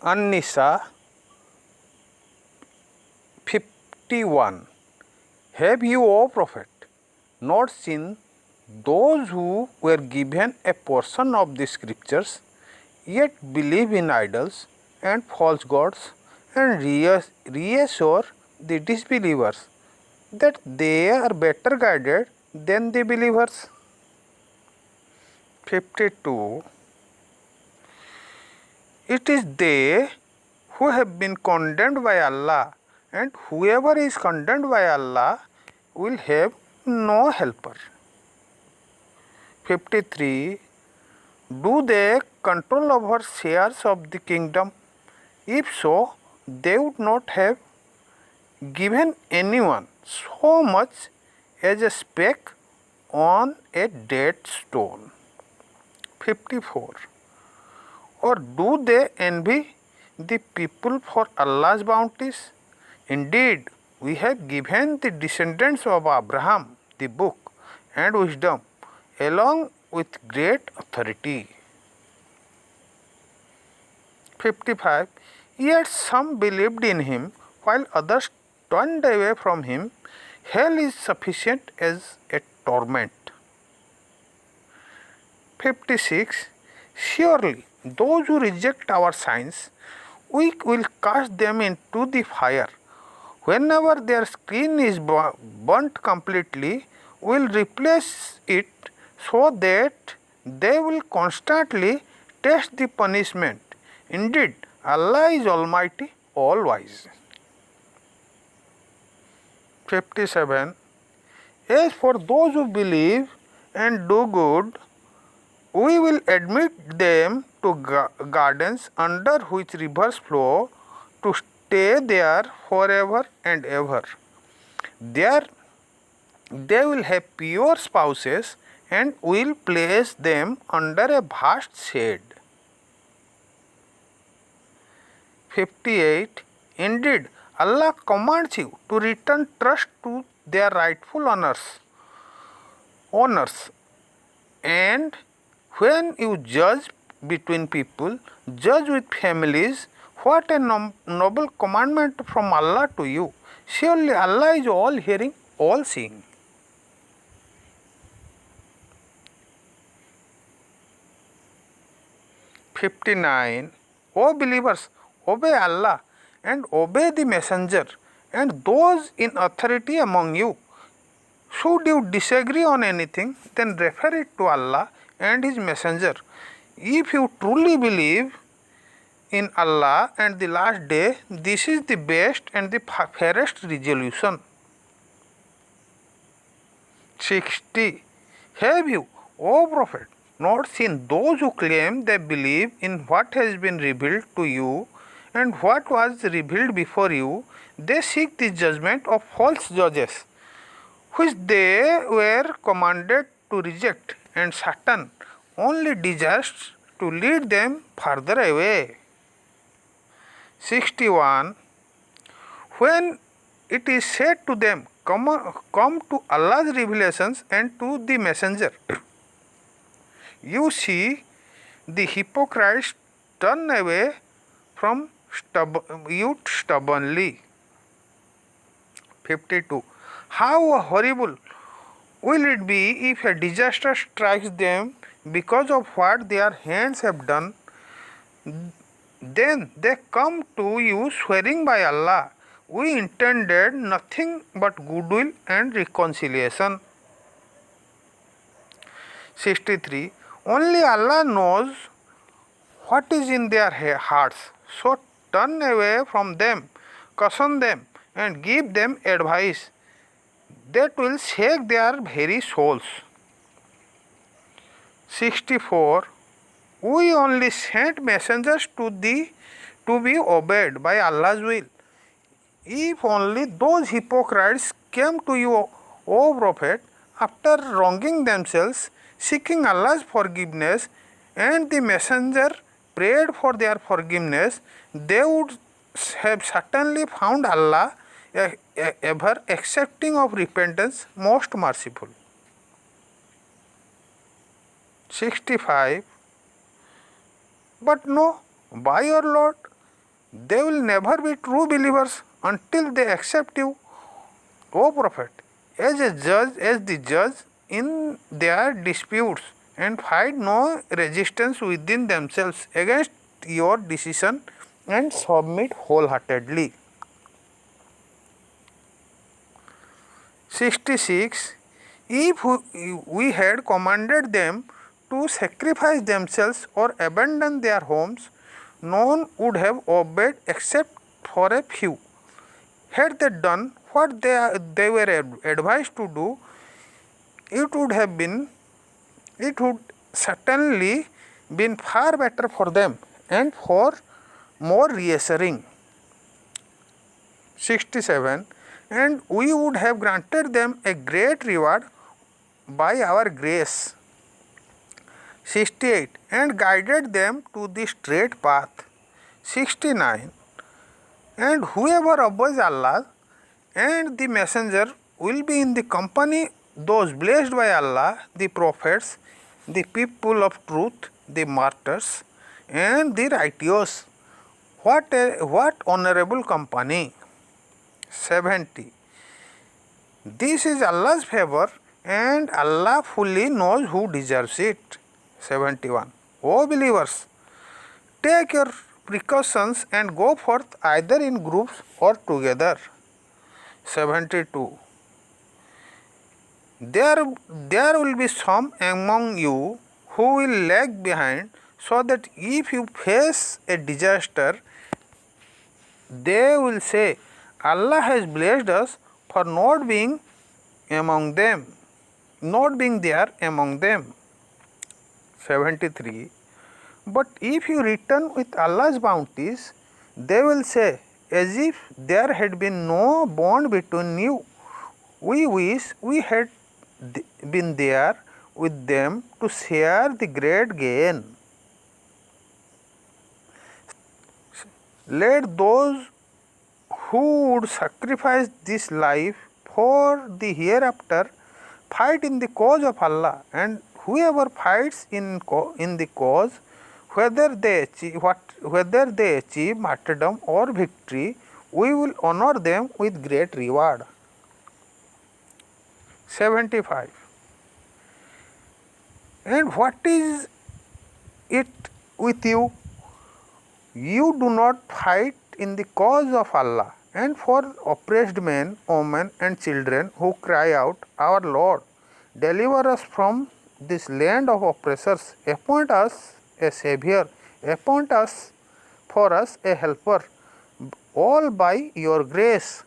An-Nisa 51. Have you, O Prophet, not seen those who were given a portion of the scriptures, yet believe in idols and false gods, and reassure the disbelievers that they are better guided than the believers? 52. It is they who have been condemned by Allah, and whoever is condemned by Allah will have no helper. 53. Do they control over shares of the kingdom? If so, they would not have given anyone so much as a speck on a dead stone. 54. Or do they envy the people for Allah's bounties? Indeed, we have given the descendants of Abraham the book and wisdom along with great authority. 55. Yet some believed in him while others turned away from him. Hell is sufficient as a torment. 56. Surely those who reject our signs, we will cast them into the fire. Whenever their skin is burnt completely, we will replace it so that they will constantly taste the punishment. Indeed, Allah is Almighty, all-wise. 57. As for those who believe and do good, we will admit them to gardens under which rivers flow, to stay there forever and ever. There they will have pure spouses, and will place them under a vast shade. 58. Indeed, Allah commands you to return trust to their rightful owners, and when you judge between people, judge with families. What a noble commandment from Allah to you. Surely Allah is all hearing, all seeing. 59. O believers, obey Allah and obey the messenger and those in authority among you. Should you disagree on anything, then refer it to Allah and His messenger. If you truly believe in Allah and the last day, this is the best and the fairest resolution. 60. Have you, O Prophet, not seen those who claim they believe in what has been revealed to you and what was revealed before you? They seek the judgment of false judges, which they were commanded to reject, and Satan only desires to lead them further away. 61. When it is said to them, come to Allah's revelations and to the messenger, you see the hypocrites turn away from you stubbornly. 52. How horrible will it be if a disaster strikes them because of what their hands have done? Then they come to you swearing by Allah, we intended nothing but goodwill and reconciliation. 63. Only Allah knows what is in their hearts, so turn away from them, caution them, and give them advice that will shake their very souls. 64. We only sent messengers to be obeyed by Allah's will. If only those hypocrites came to you, O Prophet, after wronging themselves, seeking Allah's forgiveness, and the messenger prayed for their forgiveness, they would have certainly found Allah ever accepting of repentance, most merciful. 65. But no, by your Lord, They will never be true believers until they accept you, O Prophet, as the judge in their disputes and find no resistance within themselves against your decision and submit wholeheartedly. 66. If we had commanded them to sacrifice themselves or abandon their homes, none would have obeyed except for a few. Had they done what they were advised to do, it would certainly been far better for them and for more reassuring. 67. And we would have granted them a great reward by our grace. 68. And guided them to the straight path. 69. And whoever obeys Allah and the messenger will be in the company those blessed by Allah, the prophets, the people of truth, the martyrs, and the righteous. What honorable company! 70. This is Allah's favor and Allah fully knows who deserves it. 71. O believers, take your precautions and go forth either in groups or together. 72. There will be some among you who will lag behind, so that if you face a disaster, they will say, Allah has blessed us for not being there among them. 73. But if you return with Allah's bounties, they will say, as if there had been no bond between you, we wish we had been there with them to share the great gain. Let those who would sacrifice this life for the hereafter fight in the cause of Allah, and whoever fights in the cause, whether they achieve martyrdom or victory, we will honor them with great reward. 75. And what is it with you? You do not fight in the cause of Allah and for oppressed men, women, and children who cry out, Our Lord, deliver us from this land of oppressors. Appoint us a Savior. Appoint us for us a helper, all by your grace.